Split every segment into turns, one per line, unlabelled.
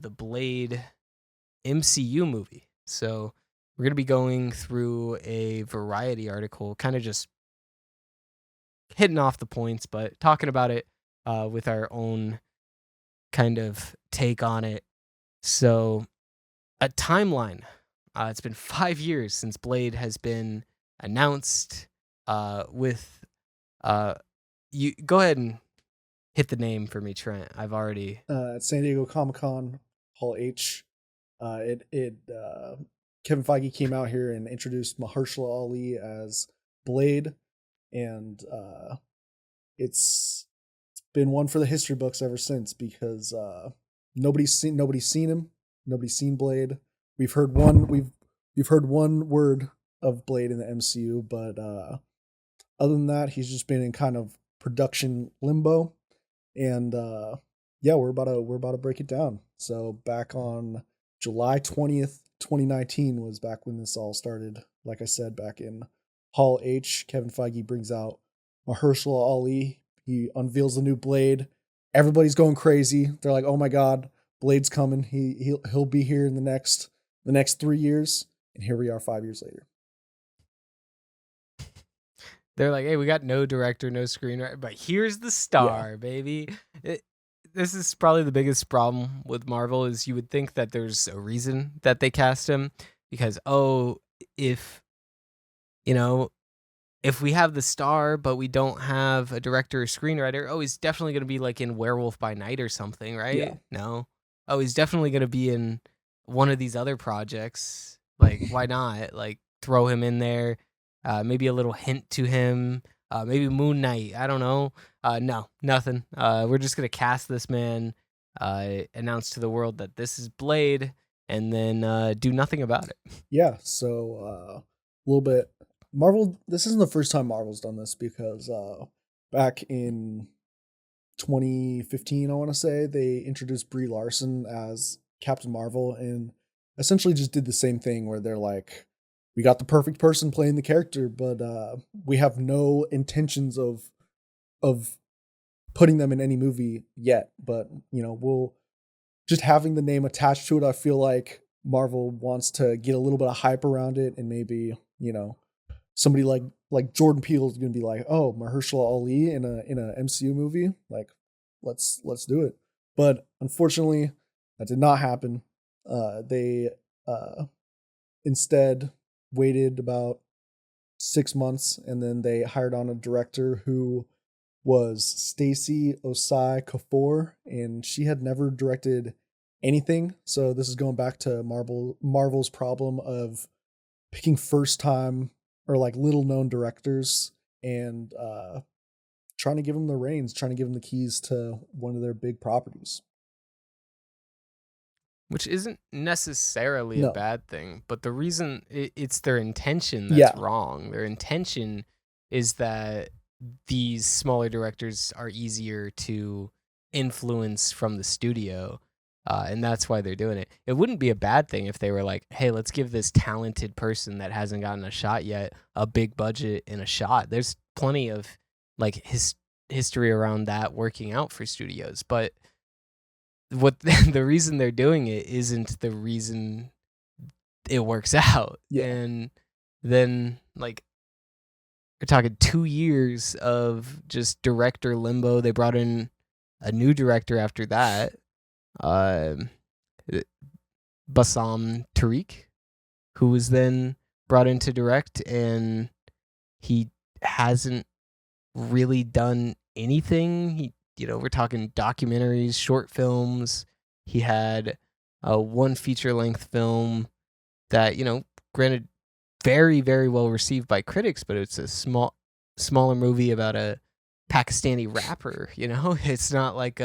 the Blade MCU movie. So we're going to be going through a Variety article, kind of just hitting off the points, but talking about it with our own kind of take on it. So a timeline. It's been 5 years since Blade has been announced. With you go ahead and hit the name for me, Trent. I've already
At San Diego Comic-Con, Hall H. Kevin Feige came out here and introduced Mahershala Ali as Blade, and it's been one for the history books ever since because nobody's seen him, nobody's seen Blade. We've heard one word of Blade in the MCU, but other than that, he's just been in kind of production limbo, and yeah, we're about to break it down. So back on July 20th, 2019 was back when this all started. Like I said, back in Hall H, Kevin Feige brings out Mahershala Ali. He unveils the new Blade. Everybody's going crazy. They're like, "Oh my God, Blade's coming. He'll be here in the next 3 years." And here we are 5 years later.
They're like, "Hey, we got no director, no screenwriter, but here's the star, baby." This is probably the biggest problem with Marvel is you would think that there's a reason that they cast him because if if we have the star but we don't have a director or screenwriter, he's definitely going to be like in Werewolf by Night or something, right?
Yeah.
No. He's definitely going to be in one of these other projects. Like, why not? Like, throw him in there. Maybe a little hint to him. Maybe Moon Knight. I don't know. No, nothing. We're just going to cast this man, announce to the world that this is Blade, and then do nothing about it.
Yeah, so a little bit. Marvel, this isn't the first time Marvel's done this because back in 2015, I want to say, they introduced Brie Larson as Captain Marvel and essentially just did the same thing where they're like, we got the perfect person playing the character, but we have no intentions of putting them in any movie yet. But, we'll just having the name attached to it, I feel like Marvel wants to get a little bit of hype around it, and maybe, somebody like Jordan Peele is going to be like, "Oh, Mahershala Ali in a MCU movie, like let's do it." But unfortunately, that did not happen. They instead waited about 6 months, and then they hired on a director who was Stacey Osai Kapoor, and she had never directed anything. So this is going back to Marvel's problem of picking first time or like little known directors and trying to give them the reins, trying to give them the keys to one of their big properties.
Which isn't necessarily a
No.
bad thing, but the reason it's their intention that's
Yeah.
wrong. Their intention is that these smaller directors are easier to influence from the studio, and that's why they're doing it. It wouldn't be a bad thing if they were like, "Hey, let's give this talented person that hasn't gotten a shot yet a big budget and a shot." There's plenty of like history around that working out for studios, but what the reason they're doing it isn't the reason it works out.
Yeah.
And then like we're talking 2 years of just director limbo. They brought in a new director after that, Bassam Tariq, who was then brought in to direct, and he hasn't really done anything. We're talking documentaries, short films. He had one feature-length film that, granted, very, very well received by critics, but it's a smaller movie about a Pakistani rapper. It's not like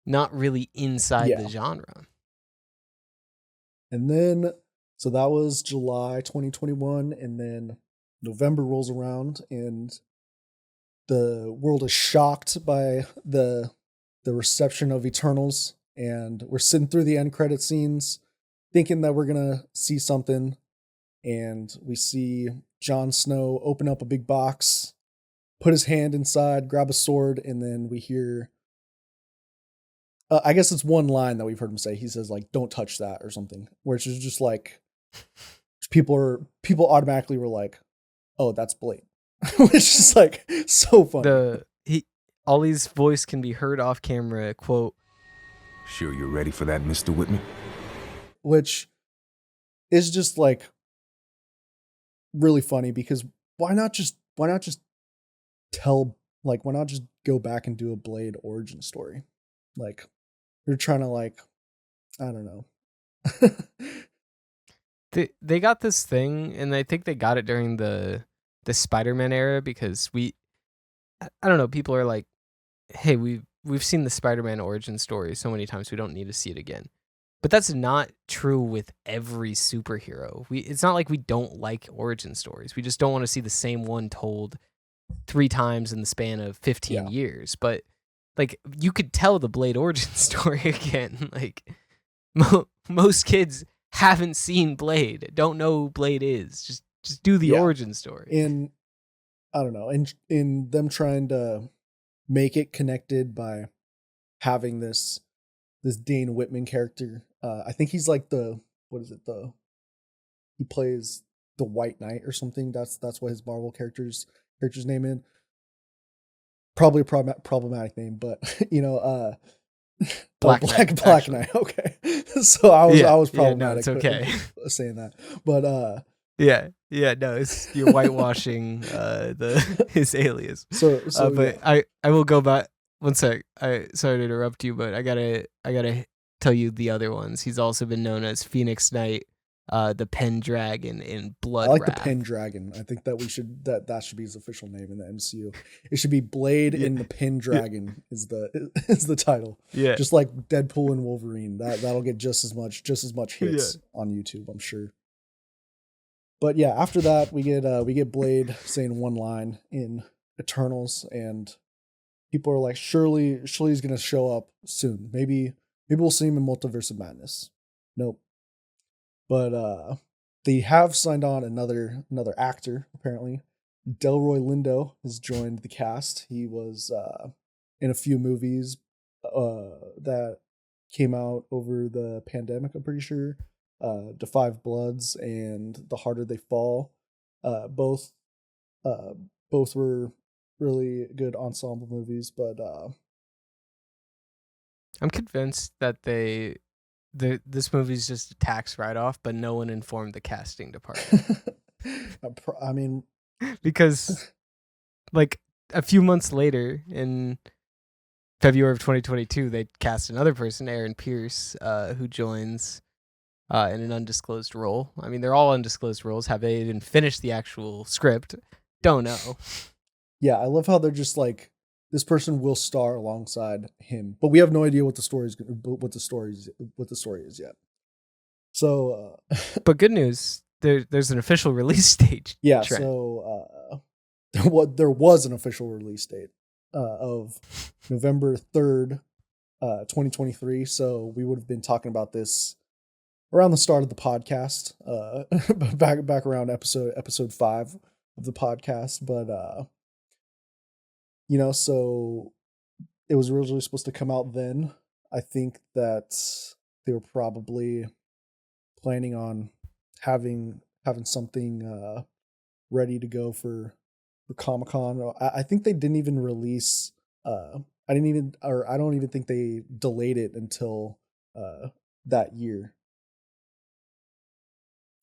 not really inside the genre.
And then, so that was July 2021, and then November rolls around, and the world is shocked by the reception of Eternals, and we're sitting through the end credit scenes thinking that we're gonna see something, and we see Jon Snow open up a big box, put his hand inside, grab a sword, and then we hear I guess it's one line that we've heard him say. He says like, "Don't touch that" or something, which is just like people automatically were like, "Oh, that's Blade," which is like so funny.
Ollie's voice can be heard off camera. Quote,
"Sure you're ready for that, Mr. Whitman?"
Which is just like really funny because why not just why not just go back and do a Blade origin story? Like they're trying to like, I don't know.
they got this thing, and I think they got it during the Spider-Man era, because I don't know, people are like, hey, we've seen the Spider-Man origin story so many times, we don't need to see it again. But that's not true with every superhero. It's not like we don't like origin stories. We just don't want to see the same one told 3 times in the span of 15 years. But like, you could tell the Blade origin story again. Like, most kids haven't seen Blade, don't know who Blade is. Just do the origin story.
And I don't know, in them trying to make it connected by having this Dane Whitman character. I think he's like he plays the White Knight or something. That's what his Marvel character's name in. Probably a problematic name, but you know, Black Knight. Okay, so I was problematic.
No, it's okay.
Saying that, but no,
it's you're whitewashing his alias.
So
but I will go back. One sec. Sorry to interrupt you, but I gotta tell you the other ones. He's also been known as Phoenix Knight, the Pendragon in Blood.
I like
Wrath.
the Pendragon. I think that that should be his official name in the MCU. It should be Blade in the Pendragon is the title.
Yeah,
just like Deadpool and Wolverine. That'll get just as much hits on YouTube, I'm sure. But yeah, after that we get Blade saying one line in Eternals, and people are like, surely he's gonna show up soon. Maybe we'll see him in Multiverse of Madness. Nope. But they have signed on another actor, apparently. Delroy Lindo has joined the cast. He was in a few movies that came out over the pandemic, I'm pretty sure. Da 5 Bloods and The Harder They Fall. Both were really good ensemble movies, but
I'm convinced that this movie's just a tax write-off, but no one informed the casting department.
I mean,
because like a few months later, in February of 2022, they cast another person, Aaron Pierce, who joins in an undisclosed role. I mean, they're all undisclosed roles. Have they even finished the actual script? Don't know.
Yeah, I love how they're just like, this person will star alongside him, but we have no idea what the story is yet. So,
but good news, there's an official release date.
Yeah,
Trent.
So there was an official release date of November 3rd, 2023. So we would have been talking about this around the start of the podcast, back around episode 5 of the podcast, but you know, so it was originally supposed to come out then. I think that they were probably planning on having something ready to go for Comic-Con. I think they didn't even release. I don't even think they delayed it until that year.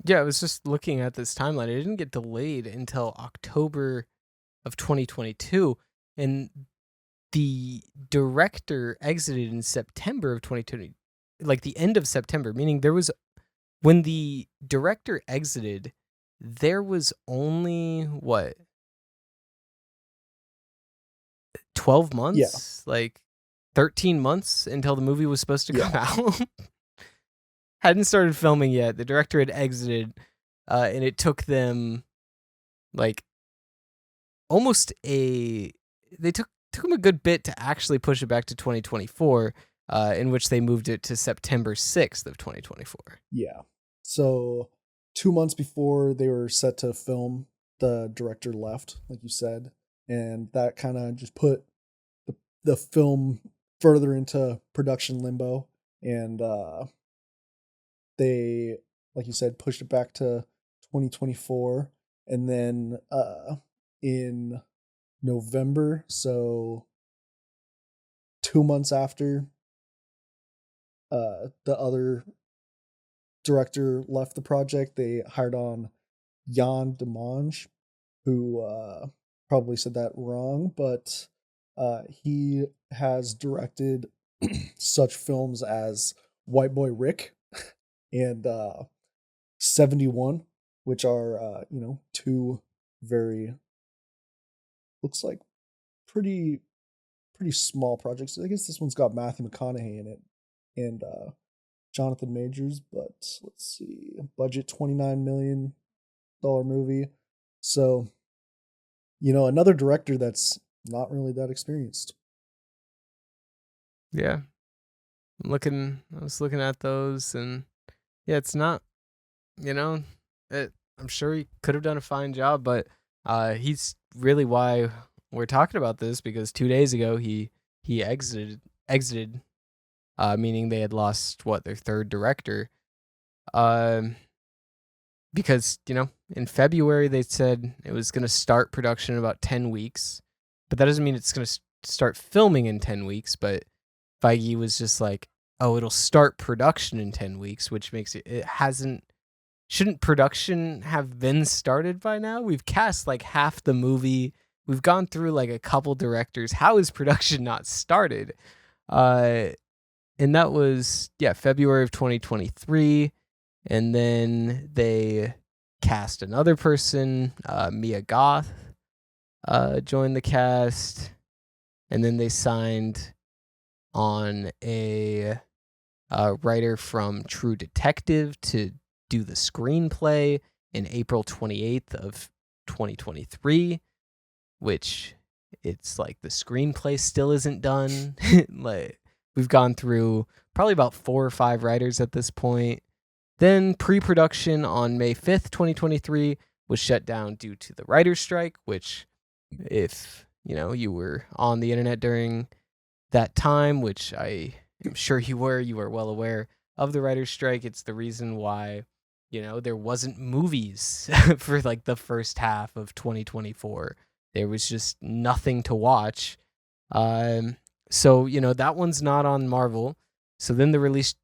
Yeah, I was just looking at this timeline. It didn't get delayed until October of 2022. And the director exited in September of 2020, like the end of September, meaning when the director exited, there was only 12 months, like 13 months until the movie was supposed to come out. Hadn't started filming yet. The director had exited, and it took them like they took them a good bit to actually push it back to 2024, in which they moved it to September 6th of 2024.
Yeah. So 2 months before they were set to film, the director left, like you said, and that kind of just put the film further into production limbo, and they, like you said, pushed it back to 2024, and then in November, so 2 months after the other director left the project, they hired on Jan Demange, who probably said that wrong, but he has directed such films as White Boy Rick and 71, which are two very, looks like pretty small projects. I guess this one's got Matthew McConaughey in it and Jonathan Majors, but let's see, budget $29 million movie. So, another director that's not really that experienced.
Yeah. I was looking at those, and yeah, it's not, I'm sure he could have done a fine job, but he's really why we're talking about this, because 2 days ago he exited, meaning they had lost their third director. Because, in February they said it was going to start production in about 10 weeks, but that doesn't mean it's going to start filming in 10 weeks, but Feige was just like, oh, it'll start production in 10 weeks, which makes shouldn't production have been started by now? We've cast like half the movie. We've gone through like a couple directors. How is production not started? And that was, February of 2023. And then they cast another person, Mia Goth, joined the cast. And then they signed on a writer from True Detective to do the screenplay in April 28th of 2023, which it's like the screenplay still isn't done. Like, we've gone through probably about 4 or 5 writers at this point. Then pre-production on May 5th, 2023 was shut down due to the writer's strike, which if, you were on the internet during that time, which I am sure you were well aware of the writer's strike. It's the reason why, there wasn't movies for like the first half of 2024. There was just nothing to watch. So, that one's not on Marvel. So then the release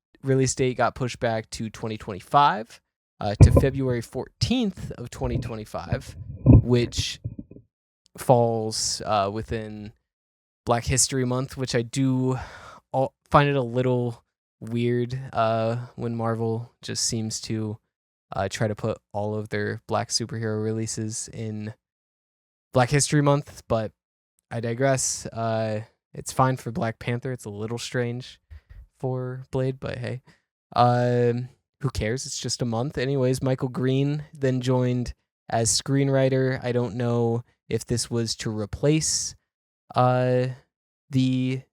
date got pushed back to 2025, to February 14th of 2025, which falls within Black History Month, which I do find it a little weird when Marvel just seems to try to put all of their Black superhero releases in Black History Month, but I digress. It's fine for Black Panther. It's a little strange for Blade, but hey, who cares? It's just a month. Anyways, Michael Green then joined as screenwriter. I don't know if this was to replace the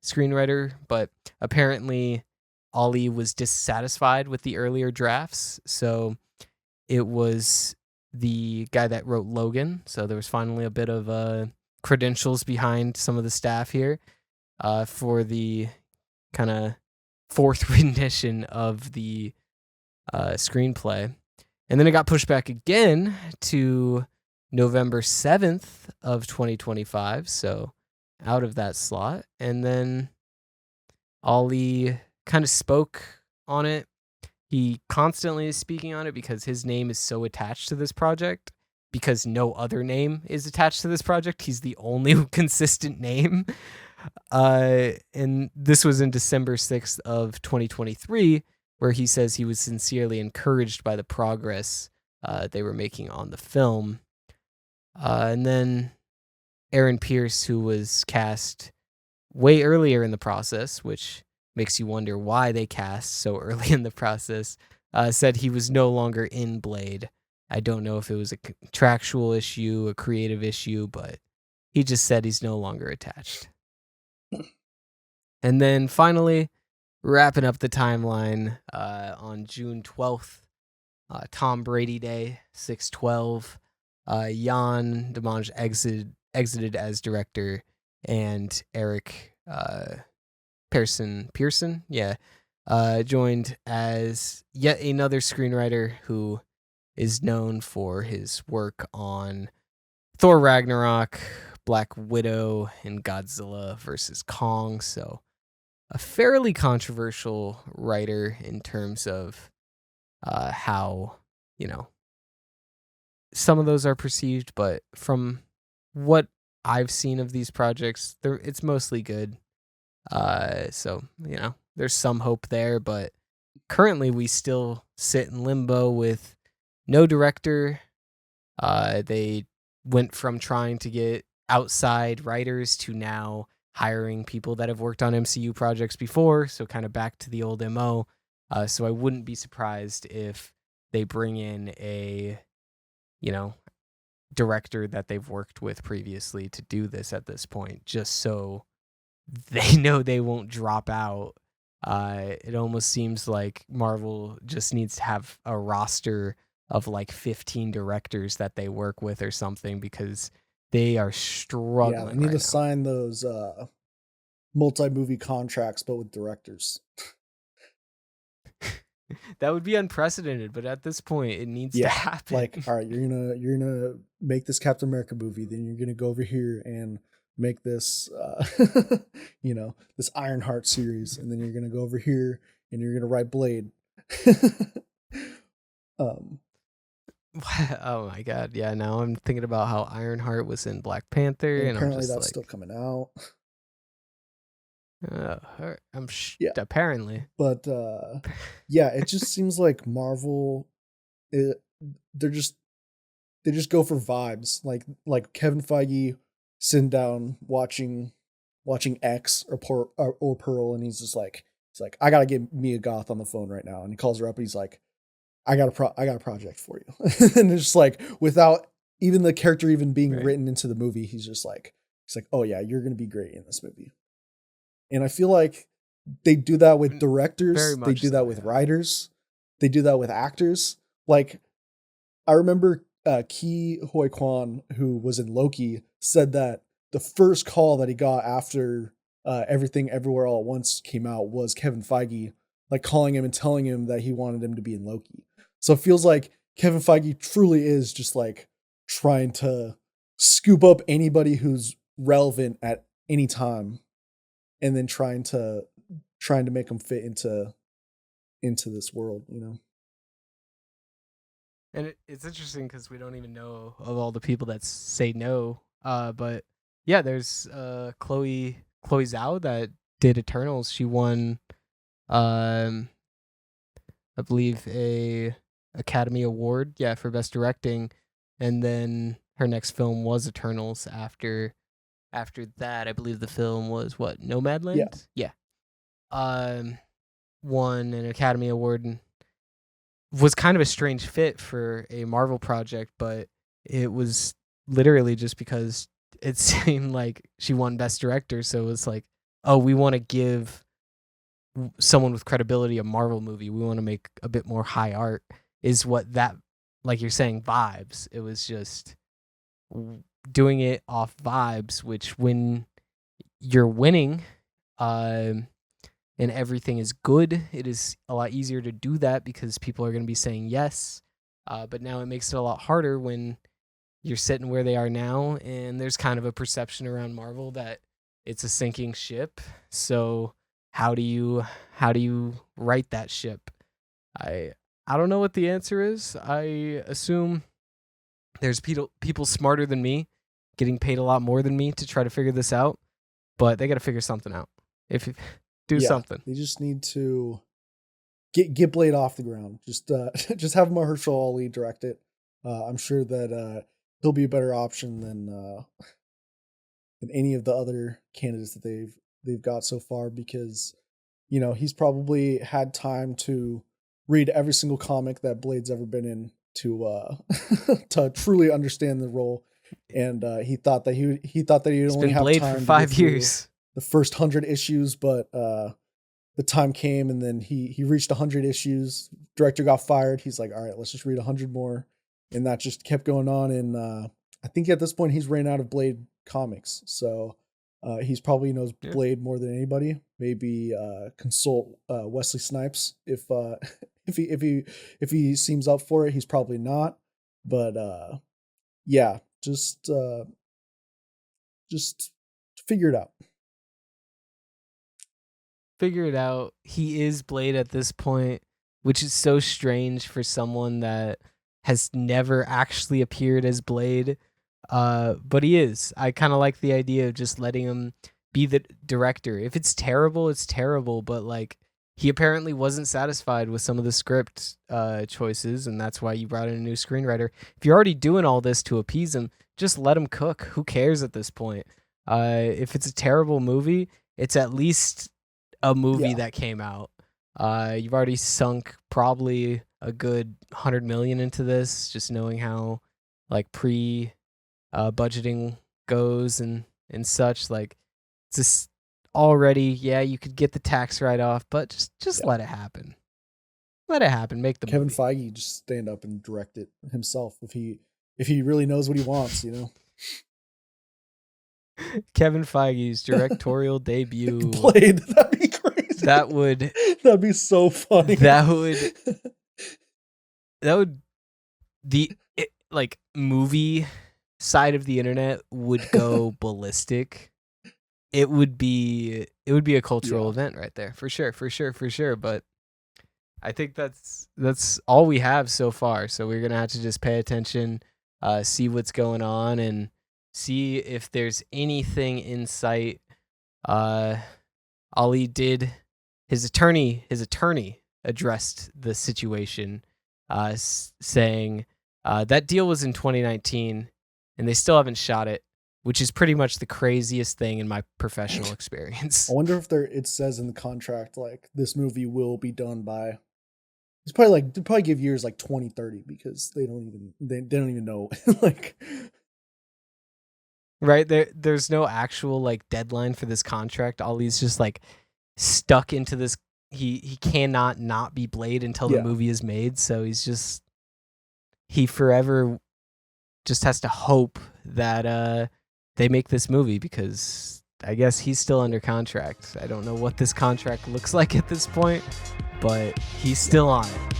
screenwriter, but apparently Ali was dissatisfied with the earlier drafts, so it was the guy that wrote Logan. So there was finally a bit of credentials behind some of the staff here for the kind of fourth rendition of the screenplay. And then it got pushed back again to November 7th of 2025, so out of that slot. And then Ali kind of spoke on it. He constantly is speaking on it because his name is so attached to this project, because no other name is attached to this project. He's the only consistent name. And this was in December 6th of 2023, where he says he was sincerely encouraged by the progress they were making on the film. And then Aaron Pierce, who was cast way earlier in the process, which makes you wonder why they cast so early in the process, said he was no longer in Blade. I don't know if it was a contractual issue, a creative issue, but he just said he's no longer attached. And then finally, wrapping up the timeline on June 12th, Tom Brady Day, 6/12, Jan Demange exited as director, and Eric Pearson, yeah, joined as yet another screenwriter who is known for his work on Thor Ragnarok, Black Widow, and Godzilla versus Kong. So a fairly controversial writer in terms of how, some of those are perceived, but from what I've seen of these projects, it's mostly good. So, there's some hope there, but currently we still sit in limbo with no director. They went from trying to get outside writers to now hiring people that have worked on MCU projects before, so kind of back to the old MO. So I wouldn't be surprised if they bring in a, director that they've worked with previously to do this at this point, just so they know they won't drop out. It almost seems like Marvel just needs to have a roster of like 15 directors that they work with or something, because they are struggling.
Yeah, they need to
now.
sign those multi-movie contracts, but with directors.
That would be unprecedented, but at this point, it needs to happen.
Like, all right, you're gonna make this Captain America movie, then you're gonna go over here and make this, this Ironheart series, and then you're gonna go over here and you're gonna write Blade.
Oh my god, yeah. Now I'm thinking about how Ironheart was in Black Panther, and
apparently
I'm just
that's still coming out.
Apparently,
but it just seems like Marvel, they just go for vibes. Like Kevin Feige sitting down watching X or Pearl, and he's like, I gotta get Mia Goth on the phone right now, and he calls her up, and he's like, I got a project for you. And it's just like, without even the character even being written into the movie, he's like, oh yeah, you're gonna be great in this movie. And I feel like they do that with directors, they do that with writers, they do that with actors. Like, I remember Ke Huy Quan, who was in Loki, said that the first call that he got after Everything Everywhere All at Once came out was Kevin Feige, like, calling him and telling him that he wanted him to be in Loki. So it feels like Kevin Feige truly is just like trying to scoop up anybody who's relevant at any time, and then trying to make them fit into this world,
And it's interesting because we don't even know of all the people that say no. But yeah, there's Chloe Zhao that did Eternals. She won, I believe, a Academy Award, for Best Directing, and then her next film was Eternals. After that, I believe the film was what, Nomadland? Yeah. Won an Academy Award and was kind of a strange fit for a Marvel project, but it was literally just because it seemed like she won Best Director, so it was like, oh, we want to give someone with credibility a Marvel movie. We want to make a bit more high art, is what that, like you're saying, vibes. It was just doing it off vibes, which when you're winning and everything is good, it is a lot easier to do that because people are going to be saying yes. But now it makes it a lot harder when you're sitting where they are now, and there's kind of a perception around Marvel that it's a sinking ship. So how do you right that ship? I don't know what the answer is. I assume there's people smarter than me, getting paid a lot more than me to try to figure this out, but they got to figure something out. Do something.
They just need to get Blade off the ground. Just have Mahershala Ali direct it. I'm sure that he'll be a better option than any of the other candidates that they've got so far, because he's probably had time to read every single comic that Blade's ever been in to to truly understand the role. And he thought that he'd only have
Blade
time
for 5 years.
The first 100 issues, but the time came, and then he reached 100 issues. Director got fired. He's like, all right, let's just read 100 more, and that just kept going on. And I think at this point he's ran out of Blade comics. So He's probably knows Blade more than anybody. Maybe consult Wesley Snipes if if he seems up for it. He's probably not, but yeah, just figure it out.
Figure it out. He is Blade at this point, which is so strange for someone that has never actually appeared as Blade. But he is. I kind of like the idea of just letting him be the director. If it's terrible, it's terrible. But like, he apparently wasn't satisfied with some of the script choices, and that's why you brought in a new screenwriter. If you're already doing all this to appease him, just let him cook. Who cares at this point? If it's a terrible movie, it's at least a movie that came out. You've already sunk probably a good $100 million into this, just knowing how like budgeting goes and such. Like, it's just already, you could get the tax write-off, but just let it happen. Let it happen. Make the
Kevin
movie.
Feige just stand up and direct it himself if he really knows what he wants, you know.
Kevin Feige's directorial debut.
Blade, that'd be crazy. That'd be so funny.
Like movie side of the internet would go ballistic. It would be a cultural event right there, for sure. But I think that's all we have so far. So we're gonna have to just pay attention, see what's going on, and see if there's anything in sight. Ali did. His attorney addressed the situation, saying that deal was in 2019, and they still haven't shot it, which is pretty much the craziest thing in my professional experience.
I wonder if it says in the contract like this movie will be done by. It's probably like they probably give years like 2030 because they don't even know like.
Right, there's no actual like deadline for this contract. Ali's just like stuck into this. He cannot not be Blade until the movie is made. So he forever just has to hope that they make this movie, because I guess he's still under contract. I don't know what this contract looks like at this point, but he's still on it.